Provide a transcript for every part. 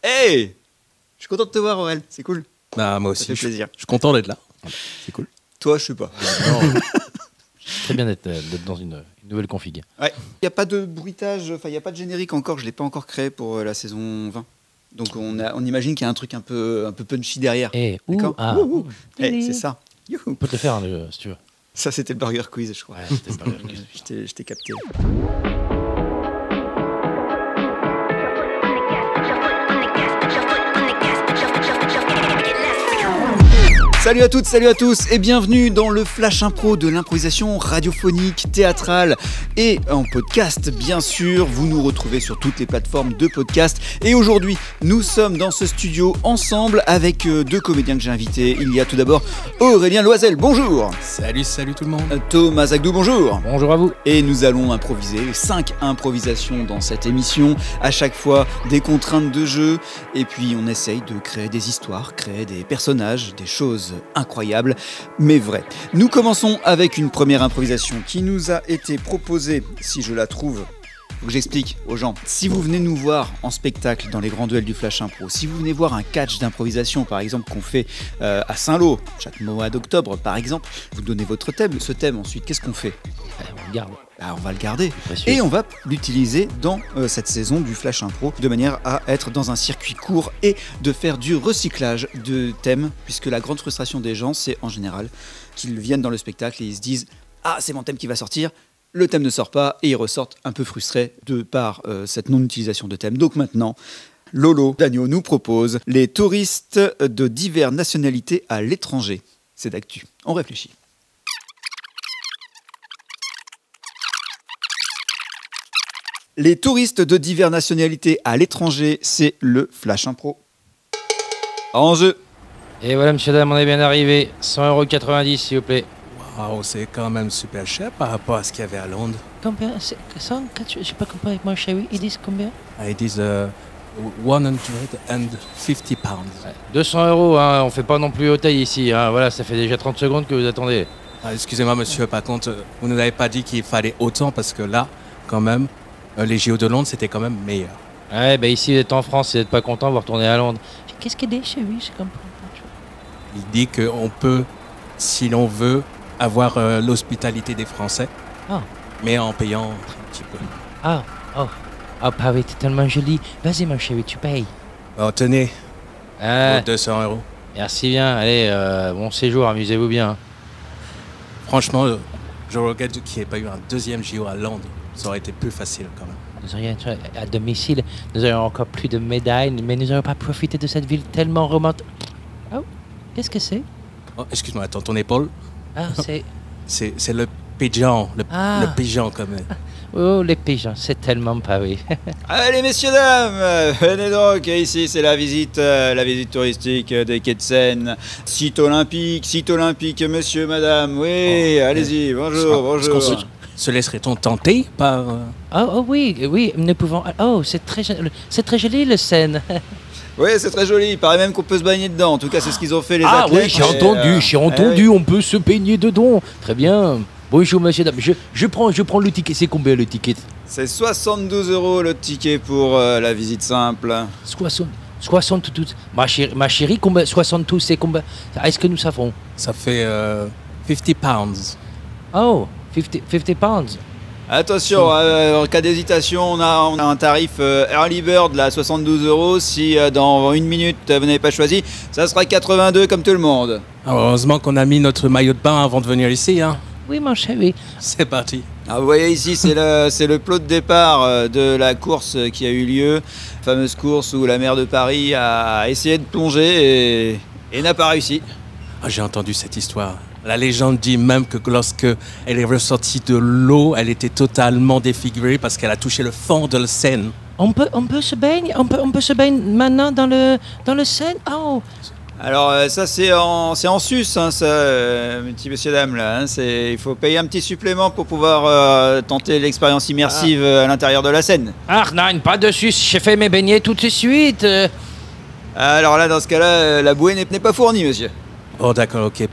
Hey! Je suis content de te voir, Aurel, c'est cool. Bah, moi aussi, Ça fait plaisir. je suis content d'être là. Voilà, c'est cool. Toi, je sais pas. Très bien d'être dans une nouvelle config. Ouais. Il n'y a pas de bruitage, enfin, il n'y a pas de générique encore, je ne l'ai pas encore créé pour la saison 20. Donc on imagine qu'il y a un truc un peu punchy derrière. D'accord. C'est ça. Youhou. On peut te le faire si tu veux. Ça, c'était le Burger Quiz, je crois. Ouais, c'était pas grave. Je t'ai capté. Salut à toutes, salut à tous et bienvenue dans le Flash Impro de l'improvisation radiophonique, théâtrale et en podcast bien sûr. Vous nous retrouvez sur toutes les plateformes de podcast et aujourd'hui nous sommes dans ce studio ensemble avec deux comédiens que j'ai invités. Il y a tout d'abord Aurélien Loisel, bonjour. Salut tout le monde. Thomas Agdou, bonjour. Bonjour à vous. Et nous allons improviser, 5 improvisations dans cette émission, à chaque fois des contraintes de jeu, et puis on essaye de créer des histoires, créer des personnages, des choses incroyables, mais vraies. Nous commençons avec une première improvisation qui nous a été proposée, si je la trouve, faut que j'explique aux gens. Si vous venez nous voir en spectacle dans les grands duels du Flash Impro, si vous venez voir un catch d'improvisation par exemple qu'on fait à Saint-Lô, chaque mois d'octobre par exemple, vous donnez votre thème, ce thème ensuite, qu'est-ce qu'on fait ? On le garde. On va le garder Précieux. et on va l'utiliser dans cette saison du Flash Impro de manière à être dans un circuit court et de faire du recyclage de thèmes, puisque la grande frustration des gens c'est en général qu'ils viennent dans le spectacle et ils se disent « Ah, c'est mon thème qui va sortir !» Le thème ne sort pas et ils ressortent un peu frustrés de par cette non-utilisation de thème. Donc maintenant, Lolo Dagno nous propose les touristes de diverses nationalités à l'étranger. C'est d'actu. On réfléchit. Les touristes de diverses nationalités à l'étranger, c'est le Flash Impro. En jeu. Et voilà, monsieur, dame, on est bien arrivé. 100,90 € s'il vous plaît. Waouh, c'est quand même super cher par rapport à ce qu'il y avait à Londres. Combien? 100? J'ai pas compris avec mon chéri. Ils disent combien? Ils disent 150 pounds. 200 €, hein, on fait pas non plus hôtel ici. Hein. Voilà, ça fait déjà 30 secondes que vous attendez. Excusez-moi monsieur, par contre, vous ne nous avez pas dit qu'il fallait autant parce que là, quand même, les JO de Londres, c'était quand même meilleur. Ouais, bah ici, vous êtes en France, si vous n'êtes pas content, vous retournez à Londres. Qu'est-ce qu'il dit, chéri? Je comprends pas. Il dit qu'on peut, si l'on veut, avoir l'hospitalité des Français, mais en payant un petit peu. Paris, t'es tellement joli. Vas-y, mon chéri, tu payes. Bon, tenez, 200 €. Merci bien, allez, bon séjour, amusez-vous bien. Franchement, je regrette qu'il n'y ait pas eu un deuxième JO à Londres. Ça aurait été plus facile quand même. Nous aurions été à domicile, nous aurions encore plus de médailles, mais nous n'aurions pas profité de cette ville tellement romantique. Oh, qu'est-ce que c'est? Oh, excuse-moi, attends, ton épaule. C'est... C'est le pigeon, le pigeon comme... Oh, les pigeons, c'est tellement Paris. Allez messieurs, dames, venez donc, ici c'est la visite touristique des quais de Seine. Site olympique, monsieur, madame, oui, allez-y, bonjour. Se laisserait-on tenter par... Oui, nous pouvons... Oh, c'est très joli le Seine. Oui, c'est très joli, il paraît même qu'on peut se baigner dedans, en tout cas c'est ce qu'ils ont fait les athlètes. Oui, j'ai entendu, on peut se baigner dedans. Très bien. Bonjour, monsieur, dame. Je prends le ticket. C'est combien le ticket? C'est 72 € le ticket pour la visite simple. 60 tout. Ma chérie, combien? 60 c'est combien? Est-ce que nous savons? Ça fait 50 pounds. Oh, 50 pounds. Attention, en cas d'hésitation, on a un tarif Early Bird, là, 72 €. Si dans une minute vous n'avez pas choisi, ça sera 82 comme tout le monde. Heureusement qu'on a mis notre maillot de bain avant de venir ici. Hein. Oui, mon chéri. C'est parti. Vous voyez ici, c'est le plot de départ de la course qui a eu lieu. Fameuse course où la maire de Paris a essayé de plonger et n'a pas réussi. J'ai entendu cette histoire. La légende dit même que lorsque elle est ressortie de l'eau, elle était totalement défigurée parce qu'elle a touché le fond de la Seine. On peut se baigner, on peut se baigner maintenant dans le Seine. Oh. Alors ça c'est en sus, hein, ça, petit monsieur dame là. Hein, il faut payer un petit supplément pour pouvoir tenter l'expérience immersive à l'intérieur de la Seine. Ah non, pas de sus, j'ai fait mes beignets tout de suite. Alors là, dans ce cas-là, la bouée n'est pas fournie, monsieur. Oh d'accord, ok.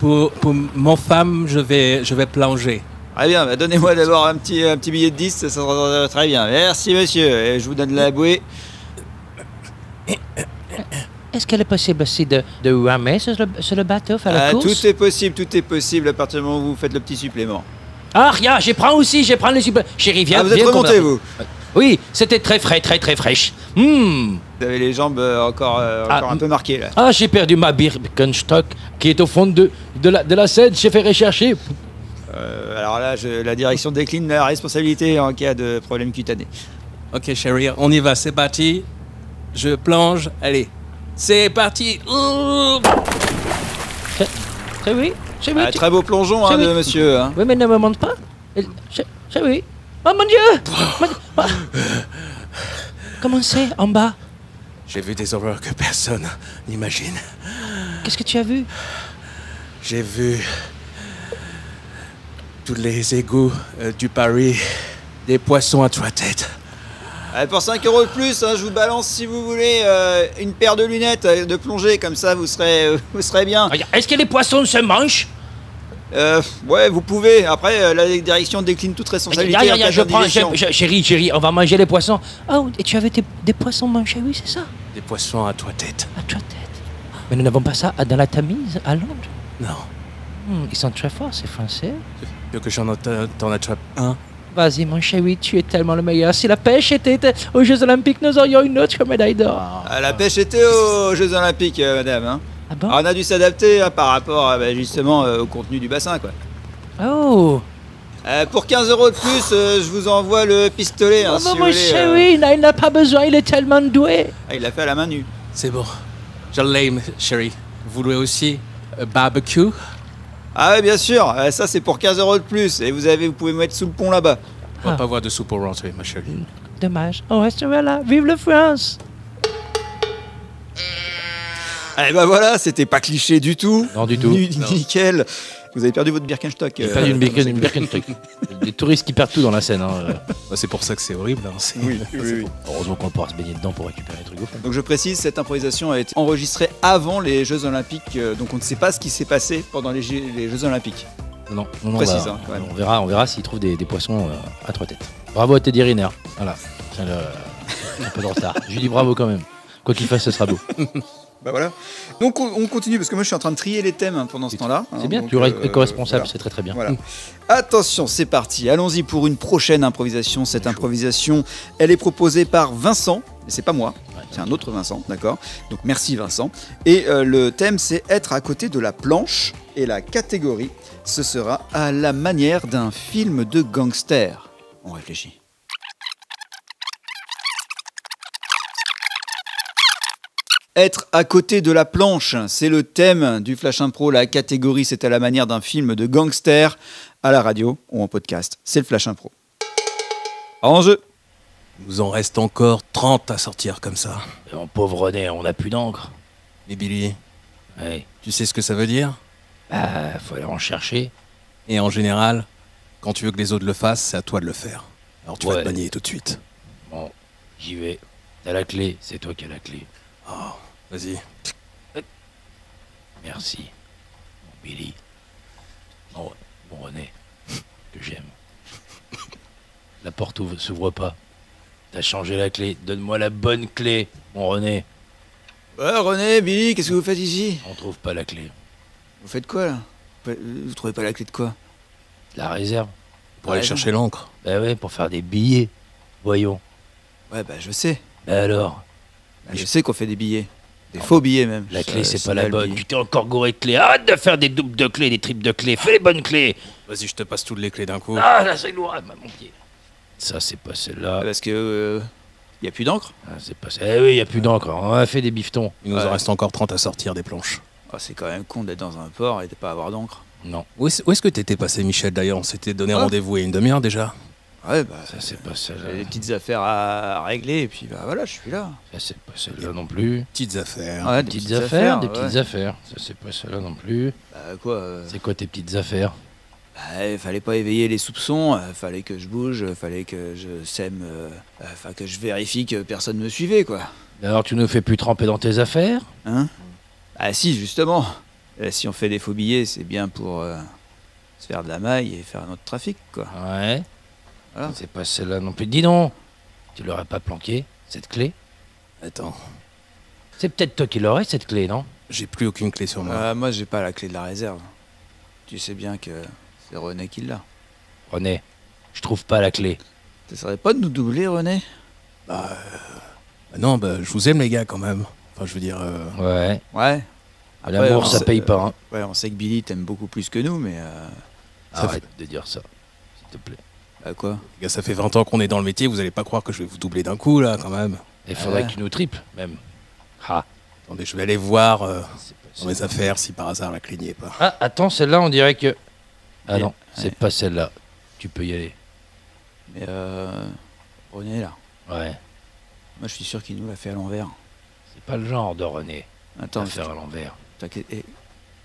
Pour mon femme, je vais plonger. Très bien, donnez-moi d'abord un petit billet de 10, ça sera très bien. Merci monsieur, et je vous donne la bouée. Est-ce qu'elle est possible aussi de ramer sur le bateau, faire la course? Tout est possible à partir du moment où vous faites le petit supplément. Ah, rien, je prends le supplément. Chérie, viens. Vous êtes remonté, vous? Oui, c'était très frais, très très fraîche. Vous avez les jambes encore un peu marquées, là. Ah, j'ai perdu ma Birkenstock qui est au fond de la Seine. J'ai fait rechercher. Alors là, la direction décline la responsabilité en cas de problème cutané. Ok, chérie, on y va, c'est parti. Je plonge, allez. C'est parti. Chérie, Très beau plongeon de monsieur. Hein. Oui, mais ne me montre pas. Chérie. Oh mon Dieu! Comment c'est en bas? J'ai vu des horreurs que personne n'imagine. Qu'est-ce que tu as vu? J'ai vu tous les égouts du Paris, des poissons à 3 têtes. Pour 5 € de plus, je vous balance si vous voulez une paire de lunettes de plongée, comme ça vous serez bien. Est-ce que les poissons se mangent? Ouais, vous pouvez. Après, la direction décline toute responsabilité. Je prends, chérie, on va manger les poissons. Oh, et tu avais des poissons mangés, oui, c'est ça? Des poissons à 3 têtes. À 3 têtes. Mais nous n'avons pas ça dans la Tamise, à Londres. Non. Ils sont très forts, ces Français. Tu veux que t'en attrape un? Vas-y, mon chéri, tu es tellement le meilleur. Si la pêche était aux Jeux Olympiques, nous aurions une autre médaille d'or. La pêche était aux Jeux Olympiques, madame. Hein. Ah bon? Alors, on a dû s'adapter par rapport justement au contenu du bassin, quoi. Oh! Pour 15 € de plus, je vous envoie le pistolet. Oh, si vous mon voulez, chéri, il n'a pas besoin, il est tellement doué. il l'a fait à la main nue. C'est bon. Je l'aime, chérie. Vous voulez aussi barbecue? Ah ouais, bien sûr. Ça, c'est pour 15 € de plus. Et vous pouvez me mettre sous le pont là-bas. On va pas voir de soupe au rentrer, ma chérie. Dommage. On restera là. Vive la France! Eh ben voilà, c'était pas cliché du tout. Non, du tout. Nickel. Vous avez perdu votre Birkenstock. J'ai perdu une Birkenstock. Des touristes qui perdent tout dans la Seine. C'est pour ça que c'est horrible. Hein. Oui. Heureusement qu'on pourra se baigner dedans pour récupérer les trucs au fond. Donc je précise, cette improvisation a été enregistrée avant les Jeux Olympiques. Donc on ne sait pas ce qui s'est passé pendant les Jeux Olympiques. Non, Précise, quand même. on verra s'il trouve des poissons à 3 têtes. Bravo à Teddy Riner. Voilà. C'est un peu de retard. Je lui dis bravo quand même. Quoi qu'il fasse, ce sera beau. Bah voilà. Donc on continue parce que moi je suis en train de trier les thèmes pendant ce temps-là. C'est bien, donc, tu es co-responsable, voilà. c'est très très bien. Voilà. Attention, c'est parti. Allons-y pour une prochaine improvisation. Cette improvisation, elle est proposée par Vincent. Et c'est pas moi, c'est un autre Vincent, d'accord? Donc merci Vincent. Et le thème c'est être à côté de la planche. Et la catégorie, ce sera à la manière d'un film de gangster. On réfléchit. Être à côté de la planche, c'est le thème du Flash Impro. La catégorie, c'est à la manière d'un film de gangster à la radio ou en podcast. C'est le Flash Impro. En jeu. Il nous en reste encore 30 à sortir comme ça. Et mon pauvre René, on n'a plus d'encre. Mais Billy, Ouais. tu sais ce que ça veut dire? Bah, faut aller en chercher. Et en général, quand tu veux que les autres le fassent, c'est à toi de le faire. Alors tu vas Ouais. te bagner tout de suite. Bon, j'y vais. T'as la clé, c'est toi qui as la clé. Vas-y. Merci, mon Billy. Bon René, que j'aime. La porte s'ouvre pas. T'as changé la clé. Donne-moi la bonne clé, mon René. Ouais, René, Billy, qu'est-ce que vous faites ici? On trouve pas la clé. Vous faites quoi là? Vous trouvez pas la clé de quoi? La réserve. Pour aller chercher l'encre. Bah ouais, pour faire des billets. Voyons. Ouais, bah je sais. Bah alors, Je sais qu'on fait des billets. Des faux billets même. la clé c'est Ça pas la le bonne. billet. Tu t'es encore gouré de clés. Arrête de faire des doubles de clés, des triples de clés. Fais les bonnes clés. Vas-y, je te passe toutes les clés d'un coup. Ah, là c'est lourd, mon pied. Ça c'est pas celle-là. Parce que y a plus d'encre. Ah, c'est pas ça. Eh oui, y a plus d'encre. On a fait des bifetons. Il nous en reste encore 30 à sortir des planches. Ah, c'est quand même con d'être dans un port et de pas avoir d'encre. Non, Où est-ce que t'étais passé, Michel, d'ailleurs? On s'était donné rendez-vous il y a une demi-heure déjà. Ouais, bah ça c'est pas celle-là. j'ai des petites affaires à régler et puis bah voilà, je suis là. Ça c'est pas celle-là non plus. Petites affaires. Ouais, Des petites affaires, des petites affaires. Ça c'est pas celle-là non plus. Bah quoi C'est quoi tes petites affaires? Bah, fallait pas éveiller les soupçons, fallait que je bouge, fallait que je sème, enfin que je vérifie que personne me suivait quoi. Alors tu nous fais plus tremper dans tes affaires? Hein? Ah si, justement. Si on fait des faux billets, c'est bien pour se faire de la maille et faire notre trafic quoi. Ouais. Voilà. C'est pas celle-là non plus. Dis donc, tu l'aurais pas planqué, cette clé? Attends. C'est peut-être toi qui l'aurais, cette clé, non? J'ai plus aucune clé sur moi. Moi, j'ai pas la clé de la réserve. Tu sais bien que c'est René qui l'a. René, je trouve pas la clé. T'essaierais pas de nous doubler, René? Non, je vous aime les gars quand même. Enfin, je veux dire... Ouais. Ouais. Après, L'amour, on ça sait- paye pas, hein. Ouais, on sait que Billy t'aime beaucoup plus que nous, mais... Arrête de dire ça, s'il te plaît. quoi? Les gars, ça fait 20 ans qu'on est dans le métier, vous allez pas croire que je vais vous doubler d'un coup, là, quand même. Il faudrait Ouais. que tu nous triples, même. Ah, Attendez, je vais aller voir c'est pas dans mes affaires si par hasard la clé n'y est pas. Ah, attends, celle-là, on dirait que... Ah Ouais. non, c'est pas celle-là. Tu peux y aller. Mais René, là, Ouais. moi, je suis sûr qu'il nous l'a fait à l'envers. C'est pas le genre de René. Attends, À faire à l'envers. t'inquiète.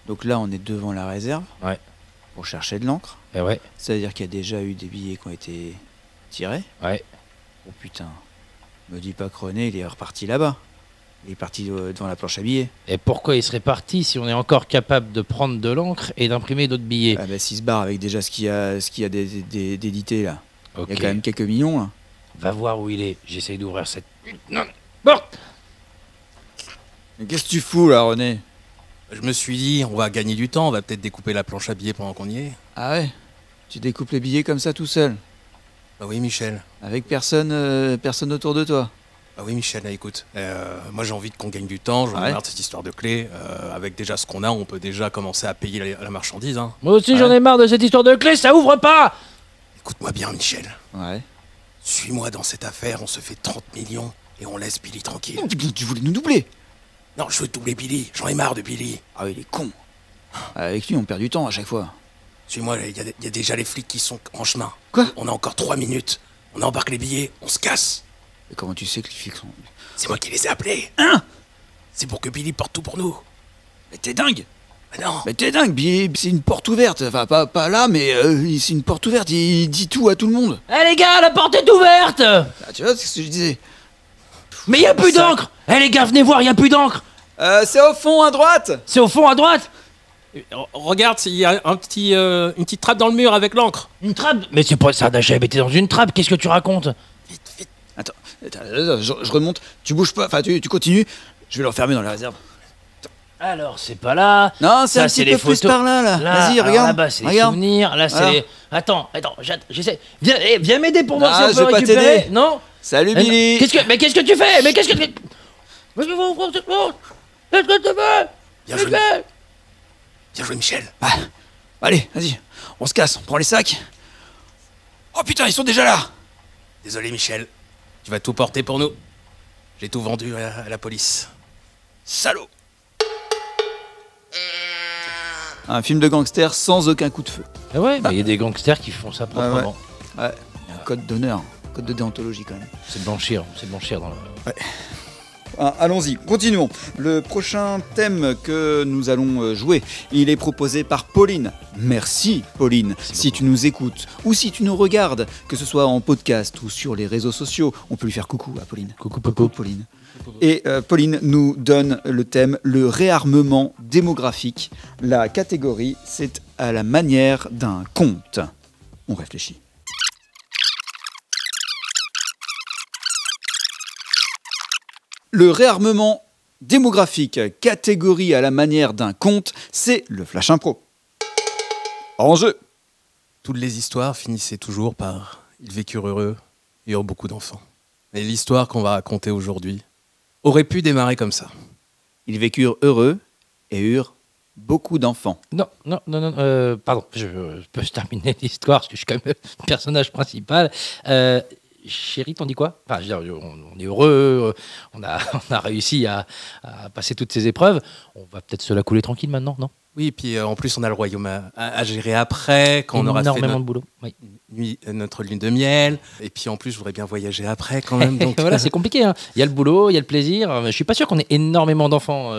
Donc là, on est devant la réserve. Ouais. Pour chercher de l'encre. Eh ouais, Ça veut dire qu'il y a déjà eu des billets qui ont été tirés. ouais. Oh putain. Me dis pas que René, il est reparti là-bas. Il est parti devant la planche à billets. Et pourquoi il serait parti si on est encore capable de prendre de l'encre et d'imprimer d'autres billets? Ah bah s'il se barre avec déjà ce qu'il y a d'édité là. Ok. Il y a quand même quelques millions là. Va voir où il est. J'essaye d'ouvrir cette... Non, porte. Mais qu'est-ce que tu fous là, René? Je me suis dit, on va gagner du temps, on va peut-être découper la planche à billets pendant qu'on y est. Ah ouais? Tu découpes les billets comme ça tout seul? Bah oui, Michel. Avec personne autour de toi? Bah oui, Michel, là, écoute. Moi, j'ai envie qu'on gagne du temps, j'en ai Ouais. marre de cette histoire de clé. Avec déjà ce qu'on a, on peut déjà commencer à payer la marchandise. Hein. Moi aussi, j'en ai marre de cette histoire de clé, ça ouvre pas. Écoute-moi bien, Michel. Ouais. Suis-moi dans cette affaire, on se fait 30 millions et on laisse Billy tranquille. Tu voulais nous doubler? Non, je veux doubler Billy, j'en ai marre de Billy. Ah oui, il est con. Avec lui, on perd du temps à chaque fois. Suis-moi, il y a déjà les flics qui sont en chemin. Quoi? On a encore 3 minutes. On embarque les billets, on se casse. Et comment tu sais que les flics sont... C'est moi qui les ai appelés. Hein? C'est pour que Billy porte tout pour nous. Mais t'es dingue! Mais non. Mais t'es dingue, Billy, c'est une porte ouverte. Enfin, pas là, mais c'est une porte ouverte. Il dit tout à tout le monde. Eh les gars, la porte est ouverte. Ah, tu vois, c'est ce que je disais. Mais y a plus d'encre. Eh les gars, venez voir, y a plus d'encre. C'est au fond, à droite! C'est au fond à droite. Regarde, il y a une petite trappe dans le mur avec l'encre. Une trappe. Mais c'est pas ça, j'ai été dans une trappe. Qu'est-ce que tu racontes? Attends, je remonte. Tu bouges pas, enfin, tu continues. Je vais l'enfermer dans la réserve. Alors, c'est pas là. Non, c'est Ça, un c'est petit les peu plus photos. par là, là. Là, Vas-y, alors regarde. Là-bas, c'est les regarde. souvenirs. Là, c'est Alors. les... Attends, j'essaie. Viens m'aider pour voir Ah, si on je vais peut pas récupérer. t'aider. Non. Salut, Eh, non. Billy! Mais qu'est-ce que tu fais? Mais qu'est-ce que tu fais? Qu'est-ce que tu fais? Bien joué. Bien joué, Michel. Ah, allez, vas-y. On se casse, on prend les sacs. Oh putain, ils sont déjà là! Désolé, Michel. Tu vas tout porter pour nous. J'ai tout vendu à la police. Salaud! Un film de gangster sans aucun coup de feu. Ah ouais, mais il y a des gangsters qui font ça proprement. Ouais, il y a un code d'honneur, code de déontologie quand même. C'est blanchir dans le... Ah, allons-y, continuons. Le prochain thème que nous allons jouer, il est proposé par Pauline. Merci Pauline, si tu nous écoutes ou si tu nous regardes, que ce soit en podcast ou sur les réseaux sociaux, on peut lui faire coucou à Pauline. Coucou Pauline. Et Pauline nous donne le thème, le réarmement démographique. La catégorie, c'est à la manière d'un conte. On réfléchit. Le réarmement démographique, catégorie à la manière d'un conte, c'est le Flash Impro. En jeu. Toutes les histoires finissaient toujours par « Ils vécurent heureux et eurent beaucoup d'enfants ». Et l'histoire qu'on va raconter aujourd'hui aurait pu démarrer comme ça. Ils vécurent heureux et eurent beaucoup d'enfants. Non, pardon, je peux terminer l'histoire parce que je suis quand même le personnage principal. Chérie, t'en dis quoi? Enfin, je veux dire, on est heureux, on a réussi à passer toutes ces épreuves. On va peut-être se la couler tranquille maintenant, non? Oui, et puis en plus, on a le royaume à gérer après, quand on aura fait énormément de boulot. Oui. notre lune de miel. Et puis en plus, je voudrais bien voyager après quand même. Donc, Voilà, c'est compliqué. Hein. Il y a le boulot, il y a le plaisir. Je suis pas sûr qu'on ait énormément d'enfants.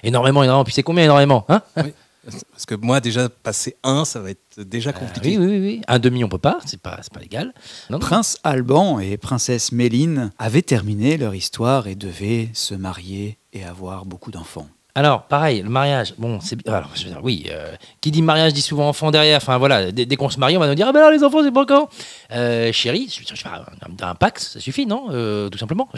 Énormément. Puis c'est combien énormément, hein? oui. Parce que moi, déjà, passer un, ça va être déjà compliqué. Oui. Un demi, on peut pas. C'est pas légal. Non. Prince Alban et princesse Méline avaient terminé leur histoire et devaient se marier et avoir beaucoup d'enfants. Alors, pareil, le mariage, bon, c'est bien. Alors, je veux dire, oui, qui dit mariage dit souvent enfant derrière. Enfin, voilà, dès qu'on se marie, on va nous dire, ah ben alors les enfants, c'est pas quand chérie, je sais pas, un Pax, ça suffit, non tout simplement.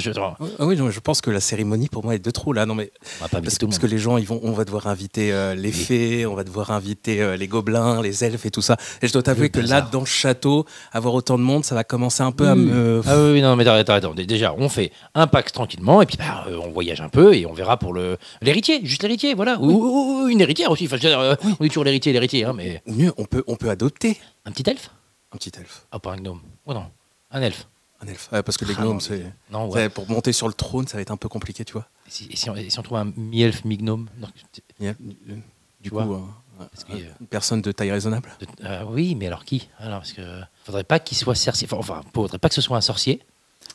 Oui, je pense que la cérémonie, pour moi, est de trop, là. Non, mais, On va pas parce inviter tout le que les gens, on va devoir inviter les fées, on va devoir inviter les gobelins, les elfes et tout ça. Et je dois t'avouer que là, dans le château, avoir autant de monde, ça va commencer un peu à me... Ah oui, non, mais attends. Déjà, on fait un Pax tranquillement, et puis on voyage un peu, et on verra pour l'héritier, juste l'héritier, voilà. Ou une héritière aussi. Enfin, je veux dire, on dit toujours l'héritier, hein, mais... Mieux, on peut adopter Un petit elfe? un petit elfe. Ah, pas un gnome. Oh non, un elfe. Un elfe. Ouais, parce que les gnomes, c'est... Non, ouais. Pour monter sur le trône, ça va être un peu compliqué, tu vois. Et si on trouve un mi-elfe, mi-gnome? Non, Du vois, coup, parce que, une personne de taille raisonnable. oui, mais alors qui? Alors, parce que faudrait pas qu'il soit sorcier. Enfin, faudrait pas que ce soit un sorcier.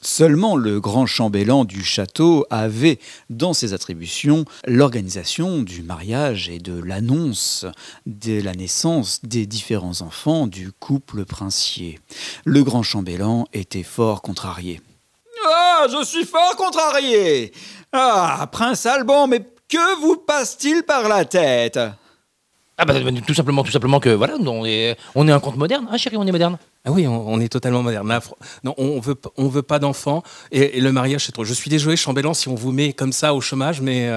Seulement le grand chambellan du château avait dans ses attributions l'organisation du mariage et de l'annonce de la naissance des différents enfants du couple princier. Le grand chambellan était fort contrarié. « Ah, je suis fort contrarié! Ah, prince Alban, mais que vous passe-t-il par la tête ?» Ah bah tout simplement que voilà, on est un conte moderne, hein chérie, on est moderne. Ah oui, on est totalement moderne. Là, non, on veut pas d'enfants et le mariage c'est trop. Je suis désolé, chambellan, si on vous met comme ça au chômage, mais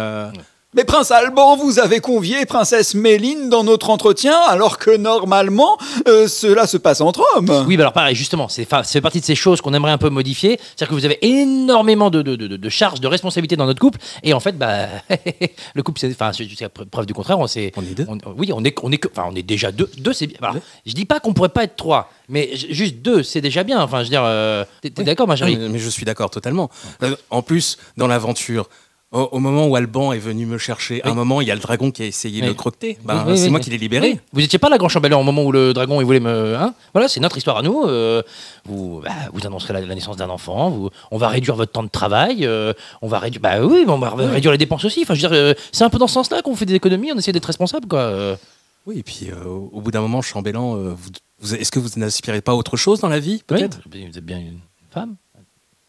Mais prince Alban, vous avez convié princesse Méline dans notre entretien, alors que normalement, cela se passe entre hommes. Oui, bah alors pareil, justement, c'est fait partie de ces choses qu'on aimerait un peu modifier. C'est-à-dire que vous avez énormément de charges, de responsabilités dans notre couple, et en fait, bah, le couple, enfin, jusqu'à preuve du contraire, on est deux. On est déjà deux. Deux, c'est bien. Alors, je dis pas qu'on pourrait pas être trois, mais juste deux, c'est déjà bien. Enfin, je veux dire, t'es d'accord, ma chérie? Mais je suis d'accord totalement. En plus, dans l'aventure. Au moment où Alban est venu me chercher, à un moment, il y a le dragon qui a essayé de le croqueter. C'est moi qui l'ai libéré. Oui. Vous n'étiez pas là, grand chambellan, au moment où le dragon il voulait me... Hein, voilà, c'est notre histoire à nous. Vous annoncerez la naissance d'un enfant. On va réduire votre temps de travail. On va réduire... on va réduire les dépenses aussi. Enfin, je veux dire, c'est un peu dans ce sens-là qu'on fait des économies. On essaie d'être responsable, quoi. Oui, et puis au bout d'un moment, chambellan, est-ce que vous n'aspirez pas à autre chose dans la vie, peut-être? Oui, vous êtes bien une femme?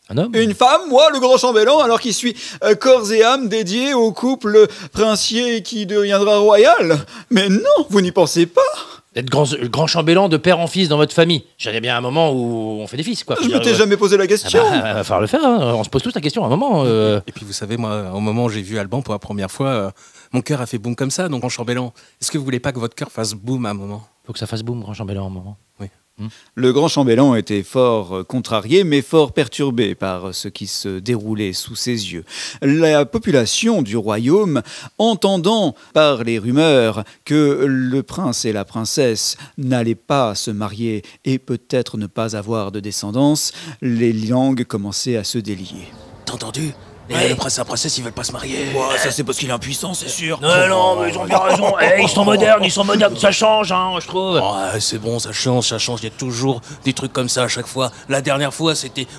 Un homme? Une femme, moi, le grand chambellan, alors qu'il suis corps et âme dédié au couple princier qui deviendra royal. Mais non, vous n'y pensez pas. D'être grand chambellan de père en fils dans votre famille. J'allais bien à un moment où on fait des fils, quoi. Je m'étais jamais posé la question. Va falloir le faire, hein. On se pose tous la question à un moment. Et puis vous savez, moi, au moment où j'ai vu Alban pour la première fois, mon cœur a fait boum comme ça. Donc, grand chambellan, est-ce que vous voulez pas que votre cœur fasse boum à un moment? Faut que ça fasse boum, grand chambellan, à un moment. Oui. Le grand chambellan était fort contrarié, mais fort perturbé par ce qui se déroulait sous ses yeux. La population du royaume, entendant par les rumeurs que le prince et la princesse n'allaient pas se marier et peut-être ne pas avoir de descendance, les langues commençaient à se délier. T'as entendu? Le prince et la princesse, ils veulent pas se marier. Ouais, ça c'est parce qu'il est impuissant, c'est sûr. Non, mais ils ont bien raison. Ils sont modernes, ça change, hein, je trouve. Ouais, c'est bon, ça change. Il y a toujours des trucs comme ça à chaque fois. La dernière fois,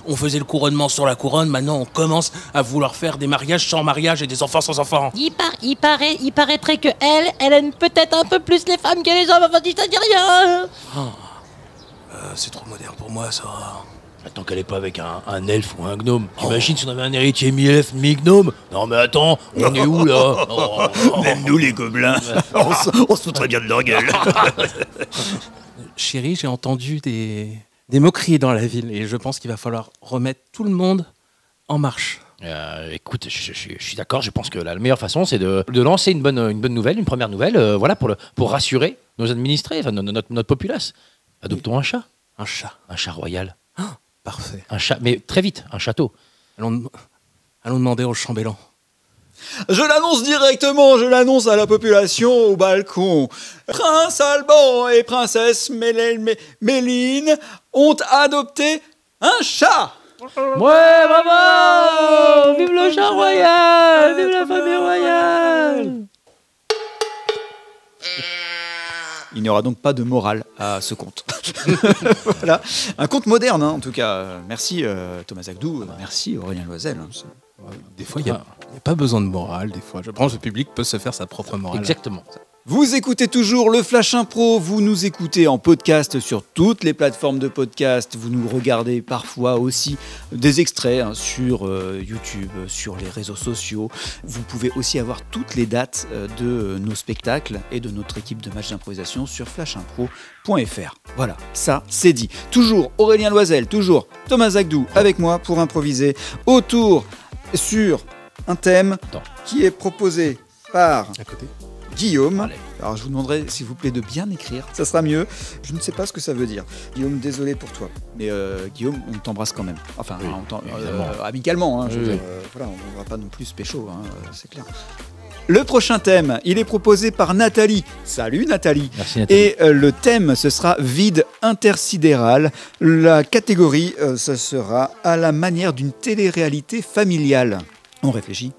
on faisait le couronnement sur la couronne. Maintenant, on commence à vouloir faire des mariages sans mariage et des enfants sans enfants. Il paraîtrait que elle aime peut-être un peu plus les femmes que les hommes. Enfin, je te dis rien. C'est trop moderne pour moi, ça. Tant qu'elle est pas avec un elfe ou un gnome. T'imagines si on avait un héritier mi-elfe, mi-gnome? Non mais attends, on est où là? Même nous les gobelins, on se foutrait bien de leur gueule. Chérie, j'ai entendu des moqueries dans la ville et je pense qu'il va falloir remettre tout le monde en marche. Écoute, je suis d'accord. Je pense que la meilleure façon, c'est de lancer une bonne nouvelle, une première nouvelle, voilà, pour rassurer nos administrés, enfin, notre populace. Adoptons un chat. Un chat. Un chat royal. Parfait. Un chat, mais très vite, un château. Allons demander au chambellan. Je l'annonce à la population au balcon. Prince Alban et princesse Méline ont adopté un chat. Ouais, bravo! Vive le chat royal! Vive la famille royale! Il n'y aura donc pas de morale à ce conte. Voilà, un conte moderne en tout cas. Merci Thomas Agdou, merci Aurélien Loisel. Des fois, il n'y a pas besoin de morale. Des fois, je pense que le public peut se faire sa propre morale. Exactement. Vous écoutez toujours le Flash Impro, vous nous écoutez en podcast sur toutes les plateformes de podcast, vous nous regardez parfois aussi des extraits sur YouTube, sur les réseaux sociaux. Vous pouvez aussi avoir toutes les dates de nos spectacles et de notre équipe de matchs d'improvisation sur flashimpro.fr. Voilà, ça c'est dit. Toujours Aurélien Loisel, toujours Thomas Zagdou avec moi pour improviser autour sur un thème qui est proposé par Guillaume. Allez. Alors je vous demanderai s'il vous plaît de bien écrire, ça sera mieux. Je ne sais pas ce que ça veut dire. Guillaume, désolé pour toi. Mais Guillaume, on t'embrasse quand même. Enfin, Oui, amicalement. Hein, je veux Oui. dire, voilà, on ne va pas non plus se pécho, hein, c'est clair. Le prochain thème, il est proposé par Nathalie. Salut Nathalie. Merci Nathalie. Et le thème, ce sera vide intersidéral. La catégorie, ce sera à la manière d'une télé-réalité familiale. On réfléchit.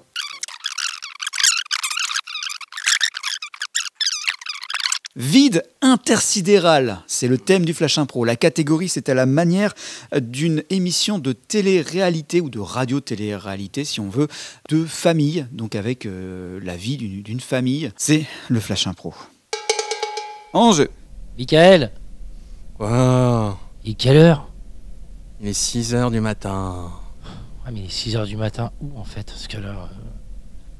Vide intersidéral, c'est le thème du Flash Impro. La catégorie, c'est à la manière d'une émission de télé-réalité ou de radio-télé-réalité, si on veut, de famille, donc avec la vie d'une famille. C'est le Flash Impro. En jeu. Wow. Michael, il est quelle heure? Il est 6h du matin. Ah mais il est 6h du matin, où en fait? Parce que là...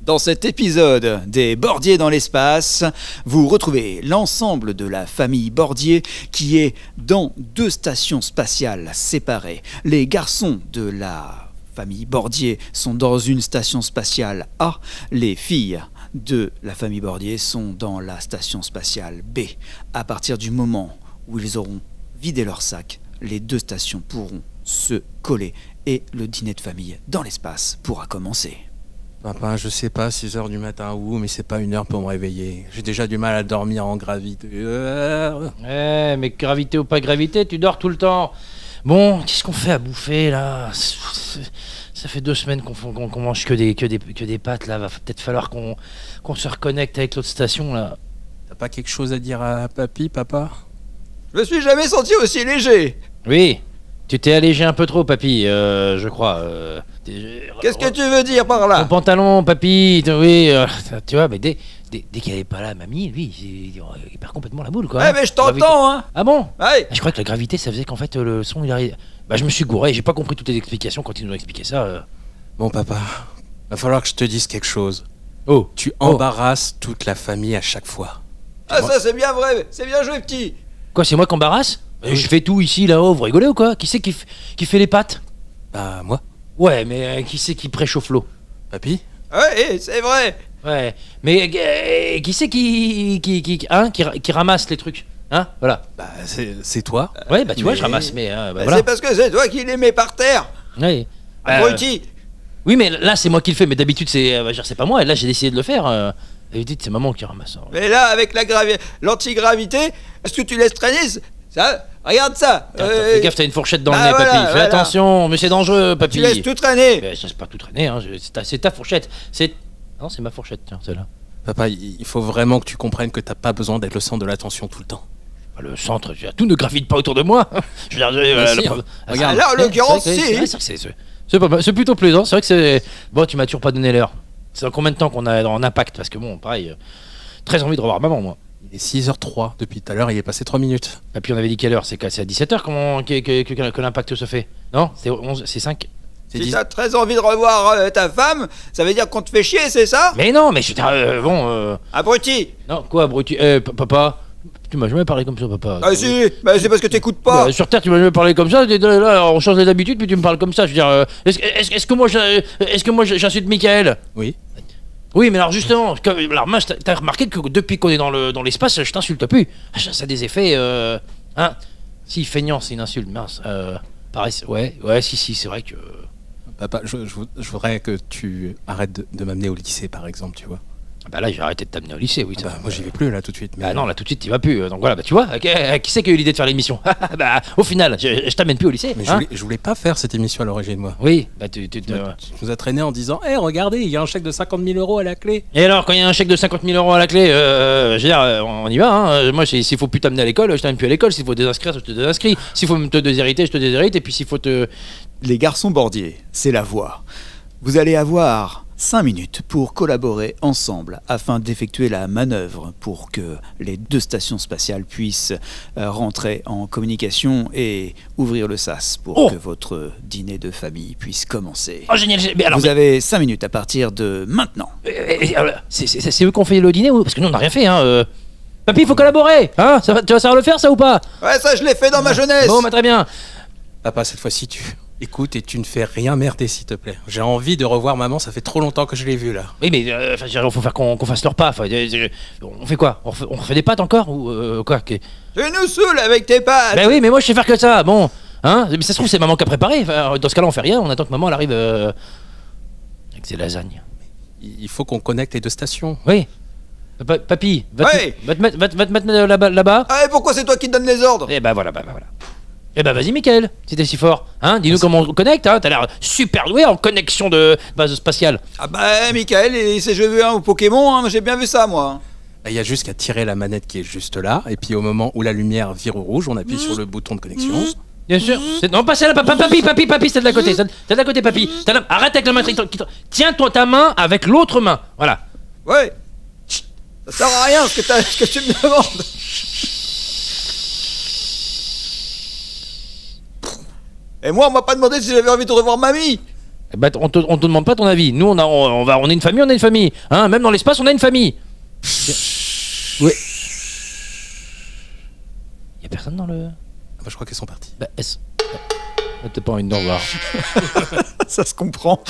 Dans cet épisode des Bordier dans l'espace, vous retrouvez l'ensemble de la famille Bordier qui est dans 2 stations spatiales séparées. Les garçons de la famille Bordier sont dans une station spatiale A, les filles de la famille Bordier sont dans la station spatiale B. À partir du moment où ils auront vidé leur sac, les 2 stations pourront se coller et le dîner de famille dans l'espace pourra commencer. Papa, je sais pas, 6h du matin où, mais c'est pas une heure pour me réveiller. J'ai déjà du mal à dormir en gravité. mais gravité ou pas gravité, tu dors tout le temps. Bon, qu'est-ce qu'on fait à bouffer là? Ça fait 2 semaines qu'on mange que des pâtes là. Va peut-être falloir qu'on se reconnecte avec l'autre station là. T'as pas quelque chose à dire à papy, papa? Je me suis jamais senti aussi léger. Oui, tu t'es allégé un peu trop, papy, je crois. Qu'est-ce que tu veux dire par Ton là? pantalon, papy, oui, tu vois, mais dès qu'elle est pas là, mamie, lui, il perd complètement la boule, quoi. Ouais, mais je t'entends, hein. Ah bon? Ouais. Je crois que la gravité, ça faisait qu'en fait, le son, il arrive... Bah, je me suis gouré, j'ai pas compris toutes les explications quand ils nous ont expliqué ça. Bon, papa, va falloir que je te dise quelque chose. Oh, Tu embarrasses toute la famille à chaque fois. Ah, ça c'est bien vrai, c'est bien joué, petit. quoi, c'est moi qui embarrasse? Je fais tout ici, là-haut, vous rigolez ou quoi? Qui c'est qui fait les pâtes? Bah, moi? Ouais, mais qui c'est qui préchauffe l'eau? Papy? Ouais, c'est vrai. Ouais, mais qui c'est qui ramasse les trucs? Hein? Voilà. Bah, c'est toi. Ouais, bah tu vois, Mais- je ramasse, mais bah, Bah, voilà. c'est parce que c'est toi qui les mets par terre. Ouais. Abruti. Oui, mais là, c'est moi qui le fais, mais d'habitude, c'est pas moi, et là, j'ai décidé de le faire. D'habitude, c'est maman qui ramasse. Alors. Mais là, avec l'antigravité, est-ce que tu laisses traîner ça? Regarde ça. Fais gaffe, t'as une fourchette dans le bah nez, voilà, papy. Fais voilà. attention, mais c'est dangereux, papy. Tu laisses tout traîner. Mais ça, c'est pas tout traîner, hein. C'est ta fourchette. Non, c'est ma fourchette, tiens, celle-là. Papa, il faut vraiment que tu comprennes que t'as pas besoin d'être le centre de l'attention tout le temps. Le centre, tout ne gravite pas autour de moi. Je veux dire, si, hein. Regarde. Là, en l'occurrence, c'est vrai si. que c'est pas mal, c'est plutôt plaisant. C'est vrai que c'est. Bon, tu m'as toujours pas donné l'heure. C'est dans combien de temps qu'on a en impact? Parce que bon, pareil, très envie de revoir maman, moi. Il est 6h03 depuis tout à l'heure, il est passé 3 minutes. Et puis on avait dit quelle heure? C'est à 17h que l'impact se fait? Non? C'est 11, c'est 5. C'est Si 10. t'as très envie de revoir ta femme, ça veut dire qu'on te fait chier, c'est ça? Mais non, mais je bon. Abruti. Non, quoi, abruti? Papa, tu m'as jamais parlé comme ça, papa. Ah si, bah, c'est parce que t'écoutes pas. Sur Terre, tu m'as jamais parlé comme ça. Là, on change les habitudes, puis tu me parles comme ça. Je veux dire, est-ce que moi j'insulte Michael? Oui. Oui, mais alors justement, alors moi, t'as remarqué que depuis qu'on est dans l'espace, je t'insulte plus. Ça a des effets, hein? Si, feignant, c'est une insulte, mince. Pareil, ouais, si, c'est vrai que. Papa, je voudrais que tu arrêtes de m'amener au lycée, par exemple, tu vois. Bah là, j'ai arrêté de t'amener au lycée, oui. Bah, moi, j'y vais plus, là, tout de suite. Bah non, là tout de suite, t'y vas plus. Donc voilà, bah tu vois, qui c'est qui a eu l'idée de faire l'émission? Bah au final, je t'amène plus au lycée. Mais hein? je voulais pas faire cette émission à l'origine, moi. Oui, bah tu. Tu nous as traîné en disant hé, regardez, il y a un chèque de 50 000 € à la clé. Et alors, quand il y a un chèque de 50 000 € à la clé, je veux dire, on y va. Hein. Moi, s'il faut plus t'amener à l'école, je t'amène plus à l'école. S'il faut désinscrire, je te désinscris. S'il faut te déshériter, je te déshérite. Et puis s'il faut te. Les garçons Bordier, c'est la voix. Vous allez avoir 5 minutes pour collaborer ensemble afin d'effectuer la manœuvre pour que les 2 stations spatiales puissent rentrer en communication et ouvrir le sas pour que votre dîner de famille puisse commencer. Oh, génial. Mais alors, Vous avez 5 minutes à partir de maintenant. c'est eux qui ont fait le dîner ou... Parce que nous, on n'a rien fait, hein. Papy, il faut collaborer, hein. Tu vas savoir le faire, ça ou pas? Ouais, ça je l'ai fait dans ma jeunesse. Bon, bah, très bien. Papa, cette fois-ci, tu écoutes et tu ne fais rien merder, s'il te plaît. J'ai envie de revoir maman, ça fait trop longtemps que je l'ai vue, là. Oui, mais il faut faire qu'on fasse le repas. On fait quoi? On refait des pâtes encore ou quoi? Tu nous saoules avec tes pattes. Ben oui, mais moi je sais faire que ça. Bon, hein? Mais ça se trouve c'est maman qui a préparé. Enfin, dans ce cas-là, on fait rien. On attend que maman elle arrive avec ses lasagnes. Il faut qu'on connecte les 2 stations. Oui. Papy, va Ouais. te mettre là-bas. Ah, et pourquoi c'est toi qui te donnes les ordres? Et bah voilà. Eh ben vas-y Mickaël, si t'es si fort, hein, dis-nous comment on connecte, hein, t'as l'air super doué en connexion de base spatiale. Ah bah, Michael, il s'est joué au Pokémon, hein, j'ai bien vu ça, moi. Il y a juste qu'à tirer la manette qui est juste là, et puis au moment où la lumière vire au rouge, on appuie sur le bouton de connexion. Bien sûr. Non, pas celle-là, papy, c'est de la côté, c'est de la côté, papy. Arrête avec la main, tiens-toi ta main avec l'autre main, voilà. Ouais. Ça sert à rien ce que tu me demandes. Et moi, on m'a pas demandé si j'avais envie de revoir mamie. Eh ben, on te demande pas ton avis. Nous, on est une famille, hein. Même dans l'espace, on a une famille. Oui. Y a personne dans le. Ah bah, je crois qu'elles sont parties. Bah, t'as pas envie de nous revoir. Ça se comprend.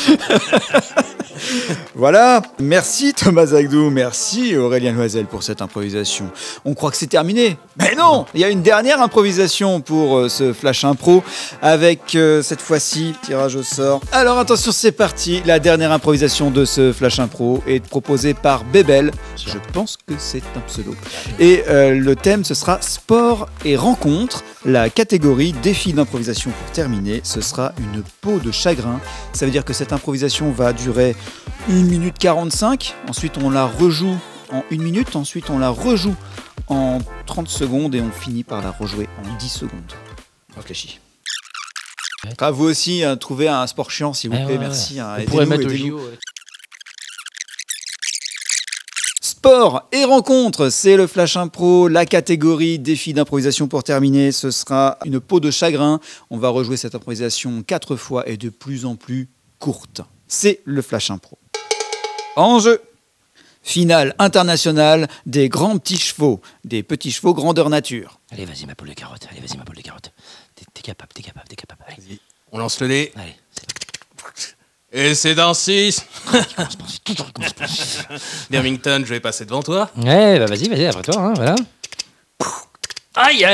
Voilà, merci Thomas Zagdou, merci Aurélien Loisel pour cette improvisation. On croit que c'est terminé, mais non, il y a une dernière improvisation pour ce Flash Impro avec cette fois-ci tirage au sort. Alors attention, c'est parti, la dernière improvisation de ce Flash Impro est proposée par Bébel, je pense que c'est un pseudo. Et le thème ce sera sport et rencontre. La catégorie défi d'improvisation pour terminer, ce sera une peau de chagrin. Ça veut dire que cette improvisation va durer 1 minute 45, ensuite on la rejoue en 1 minute, ensuite on la rejoue en 30 secondes et on finit par la rejouer en 10 secondes. Réfléchis. À vous aussi, trouvez un sport chiant s'il vous plaît, merci. On pourrait mettre au JO. Sport et rencontre, c'est le Flash Impro, la catégorie défi d'improvisation pour terminer, ce sera une peau de chagrin. On va rejouer cette improvisation 4 fois et de plus en plus courte. C'est le Flash Impro. En jeu, finale internationale des grands petits chevaux, des petits chevaux grandeur nature. Allez, vas-y ma poule de carotte, T'es capable. Allez. Vas-y, on lance le dé. Allez. Et c'est dans 6. Tout Birmingham, je vais passer devant toi. Ouais, bah vas-y, après toi, hein, voilà. Aïe,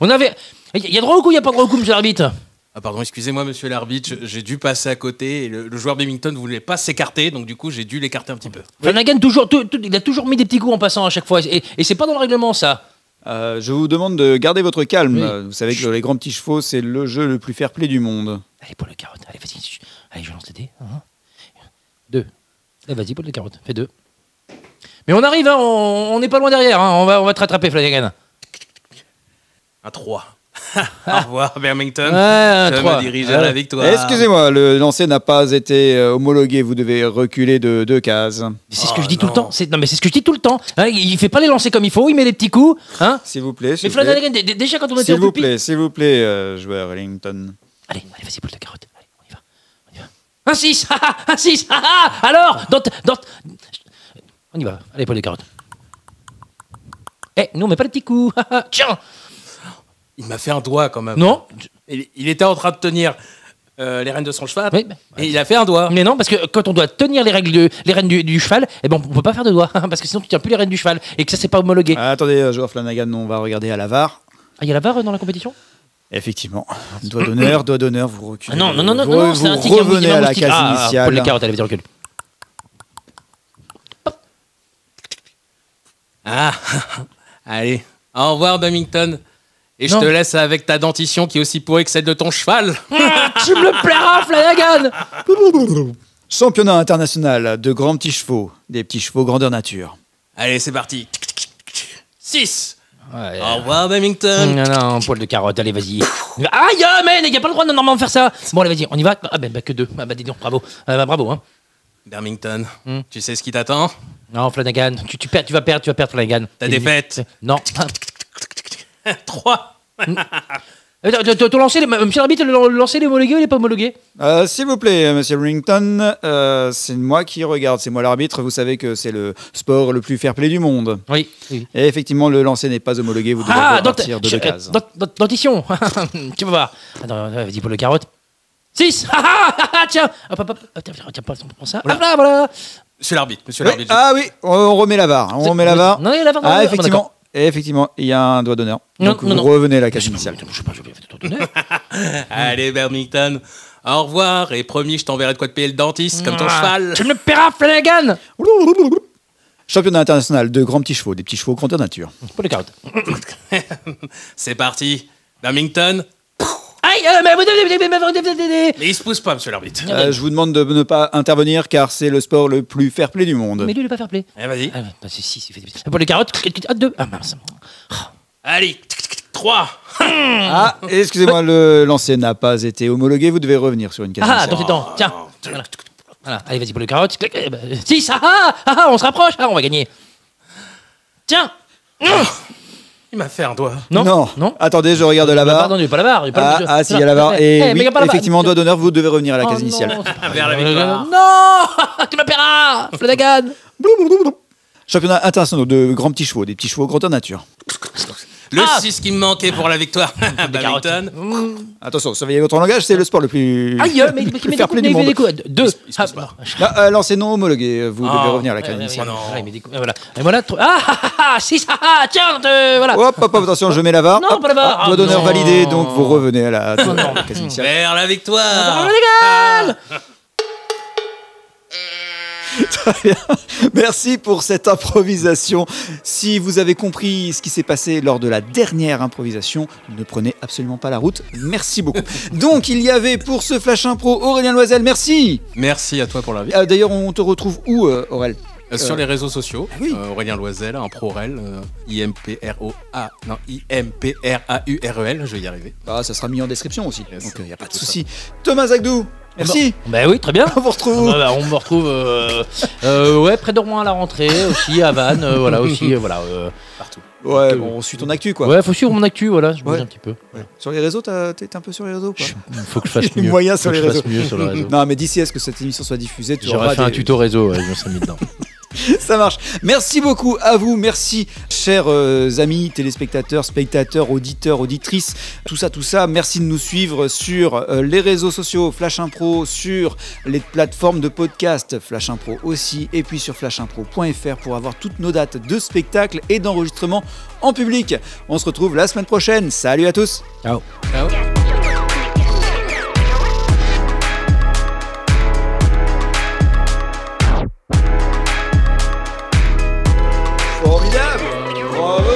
on avait... Il y a droit au coup, il y a pas droit au coup, monsieur l'arbitre? Ah pardon, excusez-moi monsieur l'arbitre, j'ai dû passer à côté et le joueur Birmingham ne voulait pas s'écarter, donc du coup j'ai dû l'écarter un petit peu. Flanagan, il a toujours mis des petits coups en passant à chaque fois, et c'est pas dans le règlement ça. Je vous demande de garder votre calme. Oui. Vous savez que les grands petits chevaux, c'est le jeu le plus fair-play du monde. Allez, poule de carotte, allez, vas-y. Allez, je lance les dés. 2. Allez, vas-y, poule de carotte, fais 2. Mais on arrive, hein, on n'est pas loin derrière, hein, on va te rattraper, Flanagan. Un 3. Au revoir Birmingham. Ouais, je 3. me dirige à la victoire. Excusez-moi, le lancer n'a pas été homologué, vous devez reculer de 2 cases. C'est ce que je dis tout le temps. Non, mais c'est ce que je dis tout le temps. Hein, il fait pas les lancer comme il faut, il met les petits coups. Hein. S'il vous plaît, Mais s'il vous plaît. Flanagan, déjà quand on était au pupitre... S'il vous plaît, joueur Ellington. Allez, vas-y, poule de carotte. Allez, on y va. Un 6. Un 6. Alors on y va. Allez, poule de carotte. Nous on met pas les petits coups. Tiens. Il m'a fait un doigt quand même. Non. Il était en train de tenir les rênes de son cheval Oui, et il a fait un doigt. Mais non, parce que quand on doit tenir les rênes du cheval, on peut pas faire de doigts, parce que sinon tu tiens plus les rênes du cheval et que ça c'est pas homologué. Attendez, joueur Flanagan, on va regarder à la VAR. Il y a la VAR dans la compétition? Effectivement. Doigt d'honneur, vous reculez. Non, vous c'est un tic, revenez à la case initiale. Paul les carottes, allez, vas-y, recule. Allez, au revoir Birmingham. Et je te laisse avec ta dentition qui est aussi pourrie que celle de ton cheval. Tu me le plairas, Flanagan. Championnat international de grands petits chevaux, des petits chevaux grandeur nature. Allez, c'est parti. 6. Ouais. Au revoir Birmingham. Non, poil de carotte, allez, vas-y. Aïe, mais il n'y a pas le droit de normalement faire ça. Bon, allez, vas-y, on y va. Que 2. Dis donc, bravo. Bravo, hein. Bermington, tu sais ce qui t'attend? Non, Flanagan, tu vas perdre, Flanagan. Ta défaite. Non. 3. T'as lancé monsieur l'arbitre, lancé l'homologué ou il n'est pas homologué? S'il vous plaît, monsieur Rington, c'est moi qui regarde, c'est moi l'arbitre. Vous savez que c'est le sport le plus fair-play du monde. Oui. Et effectivement, le lancer n'est pas homologué, vous devez repartir de 2 cases. Dentition. Tu vas voir. Attends, vas-y pour le carotte. 6. Tiens. Hop. Tiens, prends ça. Hop là, voilà. Monsieur l'arbitre, Oui. Ah oui, on remet la VAR. On remet la VAR. Non, il y a la VAR. Ah, effectivement. Et effectivement, il y a un doigt d'honneur. Donc vous revenez à la case initiale. Allez, Bermington, au revoir. Et promis, je t'enverrai de quoi te payer le dentiste, comme ton cheval. Tu me paieras, Flanagan. Championnat international de grands petits chevaux, des petits chevaux grandeur nature. Pour les carottes. C'est parti. Bermington. Aïe, Mais il se pousse pas, monsieur l'arbitre. Je vous demande de ne pas intervenir car c'est le sport le plus fair-play du monde. Mais lui, il est pas fair play. Eh, vas-y. C'est 6, il fait. Pour les carottes, 2. Ah mince. Allez, 3. Ah, excusez-moi, le lancer n'a pas été homologué, vous devez revenir sur une case initiale. Dans tes dents. Tiens. Voilà. Allez, vas-y pour les carottes. 6. On se rapproche. On va gagner. Tiens. Il m'a fait un doigt. Non. Attendez, je regarde la VAR. Pardon, il n'y a pas la barre. S'il y a la VAR. Et oui, effectivement, doigt d'honneur, vous devez revenir à la case initiale. Vers la victoire. Non. Tu me paieras, Flanagan. Championnat international de grands petits chevaux, des petits chevaux grandeur nature. Le 6 qui me manquait pour la victoire. Bermington. Attention, surveillez votre langage, c'est le sport le plus Aïe, mais qui met des coups. 2. Lancer non homologué, vous devez revenir à la case initiale. Voilà. Et voilà. 6. Tiens, voilà. Hop, attention, je mets la VAR. Non, pas la VAR. Doigt d'honneur validé, donc vous revenez à la case initiale. Vers la victoire. Flanagan. Très bien. Merci pour cette improvisation. Si vous avez compris ce qui s'est passé lors de la dernière improvisation, ne prenez absolument pas la route. Merci beaucoup. Donc, il y avait pour ce Flash Impro Aurélien Loisel. Merci. Merci à toi pour l'invite. D'ailleurs, on te retrouve où, Aurel? Sur les réseaux sociaux, oui. Aurélien Loisel, un ProRel, IMPRAUREL, je vais y arriver. Ah, ça sera mis en description aussi, donc il n'y a pas de souci. Thomas Zagdou, merci. Bah oui, très bien. On vous retrouve où? On me retrouve près de Rouen à la rentrée, aussi à Vannes, Partout. Ouais, bon, on suit ton actu, quoi. Ouais, faut suivre mon actu, voilà, je bouge un petit peu. Ouais. Sur les réseaux, t'es un peu sur les réseaux ou pas? Faut que je fasse Les mieux. moyens sur les réseaux. Mieux sur le réseau. Non, mais d'ici à ce que cette émission soit diffusée, tu J'aurais auras fait un tuto réseau, je me serais mis dedans. Ça marche. Merci beaucoup à vous. Merci, chers amis, téléspectateurs, spectateurs, auditeurs, auditrices. Tout ça. Merci de nous suivre sur les réseaux sociaux Flash Impro, sur les plateformes de podcast Flash Impro aussi, et puis sur flashimpro.fr pour avoir toutes nos dates de spectacles et d'enregistrement en public. On se retrouve la semaine prochaine. Salut à tous. Ciao. Formidable. Bravo.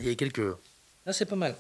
Il y a quelques... Là, c'est pas mal.